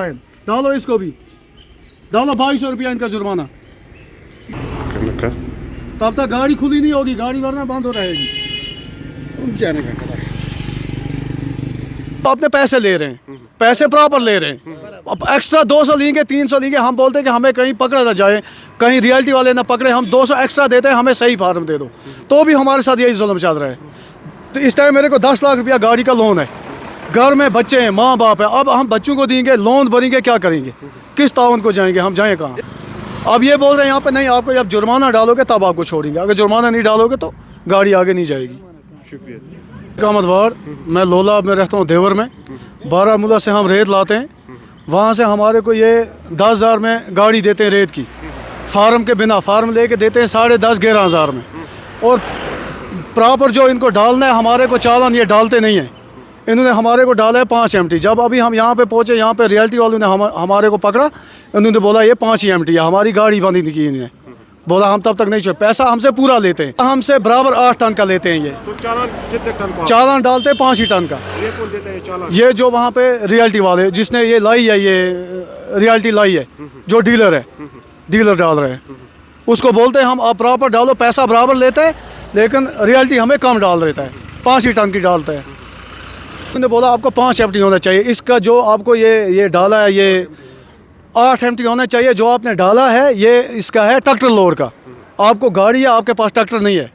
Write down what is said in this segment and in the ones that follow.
शायद, डालो इसको भी, डालो 2200 रुपया इनका जुर्माना। तब तक गाड़ी खुली नहीं होगी, गाड़ी वरना बंद हो रहेगी। जाने का खतरा है। तो अपने पैसे ले रहे हैं, पैसे प्रॉपर ले रहे हैं, अब एक्स्ट्रा 200 लेंगे 300 लेंगे। हम बोलते हैं कि हमें कहीं पकड़ा ना जाए, कहीं रियल्टी वाले ना पकड़े, हम 200 एक्स्ट्रा देते हैं, हमें सही फार्म दे दो। तो भी हमारे साथ यही जुल्म चल रहा है। तो इस टाइम मेरे को 10 लाख रुपया गाड़ी का लोन है, घर में बच्चे हैं, माँ बाप है। अब हम बच्चों को देंगे, लोन भरेंगे, क्या करेंगे, किस तावन को जाएंगे, हम जाएँ कहाँ? अब ये बोल रहे हैं यहाँ पे नहीं, आपको जब जुर्माना डालोगे तब आपको छोड़ेंगे, अगर जुर्माना नहीं डालोगे तो गाड़ी आगे नहीं जाएगी। कामत वार्ड, मैं लोला में रहता हूँ, देवर में। बारामूला से हम रेत लाते हैं, वहाँ से हमारे को ये 10,000 में गाड़ी देते हैं रेत की, फार्म के बिना। फार्म लेके देते हैं 10,500-11,000 में। और प्रॉपर जो इनको डालना है हमारे को चालान ये डालते नहीं हैं। इन्होंने हमारे को डाला है 5 MT। जब अभी हम यहाँ पे पहुँचे, यहाँ पे रियल्टी वालों ने हमारे को पकड़ा, इन्होंने बोला ये 5 ही MT है, हमारी गाड़ी बंद नहीं की इन्होंने। बोला हम तब तक नहीं छोड़े, पैसा हमसे पूरा लेते हैं, हमसे बराबर 8 टन का लेते हैं ये। तो चालान कितने टन का? चालान डालते हैं 5 ही टन का। ये कौन देता है चालान? ये जो वहाँ पे रियल्टी वाले, जिसने ये लाई है, ये रियल्टी लाई है, जो डीलर है, डीलर डाल रहे हैं, उसको बोलते हैं हम आप प्रॉपर डालो, पैसा बराबर लेते हैं, लेकिन रियल्टी हमें कम डाल देता है, 5 ही टन की डालता है। उन्होंने बोला आपको 5 MT होना चाहिए, इसका जो आपको ये डाला है ये 8 MT होना चाहिए। जो आपने डाला है ये इसका है ट्रैक्टर लोड का, आपको गाड़ी है, आपके पास ट्रैक्टर नहीं है,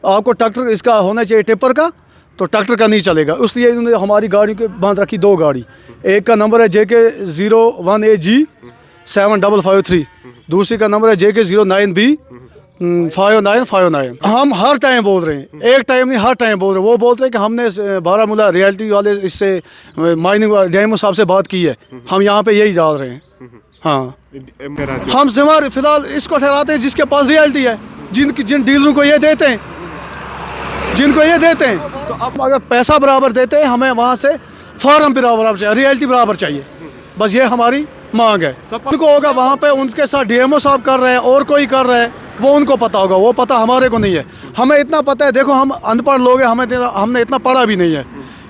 आपको ट्रैक्टर इसका होना चाहिए टिपर का, तो ट्रैक्टर का नहीं चलेगा। इसलिए इन्होंने हमारी गाड़ी को बांध रखी 2 गाड़ी। एक का नंबर है JK 01AG 7553, दूसरी का नंबर है JK 09B 5959। हम हर टाइम बोल रहे हैं, एक टाइम नहीं, हर टाइम बोल रहे हैं। वो बोलते हैं कि हमने बारामूला रियल्टी वाले इससे माइनिंग डेमो साहब से बात की है, हम यहाँ पे यही डाल रहे हैं। हाँ, हम जिम्मेदार फिलहाल इसको ठहराते हैं जिसके पास रियल्टी है, जिन डीलरों को ये देते हैं, जिनको ये देते हैं। तो अब अगर पैसा बराबर देते हैं, हमें वहाँ से फॉर्म बराबर चाहिए, रियल्टी बराबर चाहिए, बस ये हमारी मांग है। उनको होगा वहाँ पे उनके साथ DMO साहब कर रहे हैं और कोई कर रहे हैं, वो उनको पता होगा, वो पता हमारे को नहीं है। हमें इतना पता है, देखो हम अनपढ़ लोग हैं, हमने इतना पढ़ा भी नहीं है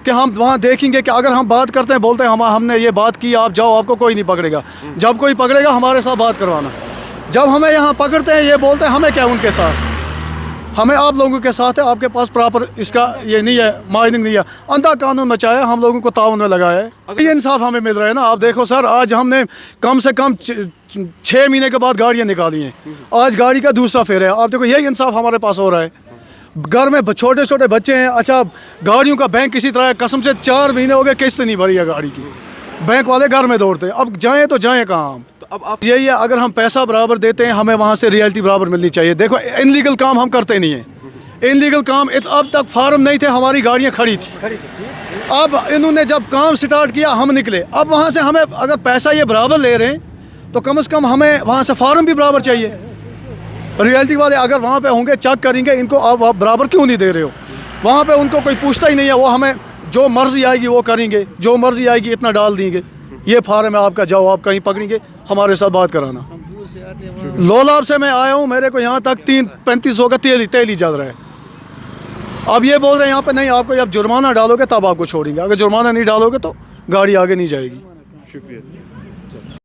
कि हम वहाँ देखेंगे कि अगर हम बात करते हैं, बोलते हैं हमने ये बात की, आप जाओ, आपको कोई नहीं पकड़ेगा। जब कोई पकड़ेगा हमारे साथ बात करवाना। जब हमें यहाँ पकड़ते हैं, ये बोलते हैं हमें क्या उनके साथ, हमें आप लोगों के साथ है, आपके पास प्रॉपर इसका ये नहीं है, माइनिंग नहीं है। अंधा कानून मचाया, हम लोगों को ताउन में लगाया है। ये इंसाफ हमें मिल रहा है ना। आप देखो सर, आज हमने कम से कम 6 महीने के बाद गाड़ियाँ निकाली हैं, आज गाड़ी का दूसरा फेर है। आप देखो यही इंसाफ हमारे पास हो रहा है। घर में छोटे छोटे बच्चे हैं, अच्छा गाड़ियों का बैंक किसी तरह, कसम से 4 महीने हो गए किस्त नहीं भरी है गाड़ी की, बैंक वाले घर में दौड़ते हैं। अब जाएँ तो जाएँ कहाँ हम? तो अब आप यही है, अगर हम पैसा बराबर देते हैं, हमें वहाँ से रियल्टी बराबर मिलनी चाहिए। देखो इनलीगल काम हम करते नहीं हैं, इनलीगल काम अब तक फार्म नहीं थे, हमारी गाड़ियाँ खड़ी थी। अब इन्होंने जब काम स्टार्ट किया, हम निकले। अब वहाँ से हमें अगर पैसा ये बराबर ले रहे हैं, तो कम से कम हमें वहाँ से फार्म भी बराबर चाहिए। रियल्टी वाले अगर वहाँ पे होंगे, चेक करेंगे इनको, आप बराबर क्यों नहीं दे रहे हो? वहाँ पे उनको कोई पूछता ही नहीं है, वो हमें जो मर्जी आएगी वो करेंगे, जो मर्जी आएगी इतना डाल देंगे। ये फार्म है आपका, जाओ आप कहीं पकड़ेंगे, हमारे साथ बात कराना। लोलाब से मैं आया हूँ, मेरे को यहाँ तक 3500 का तेल ही चल रहा है। अब ये बोल रहे हैं यहाँ पे नहीं, आपको जब जुर्माना डालोगे तब आपको छोड़ेंगे, अगर जुर्माना नहीं डालोगे तो गाड़ी आगे नहीं जाएगी। शुक्रिया।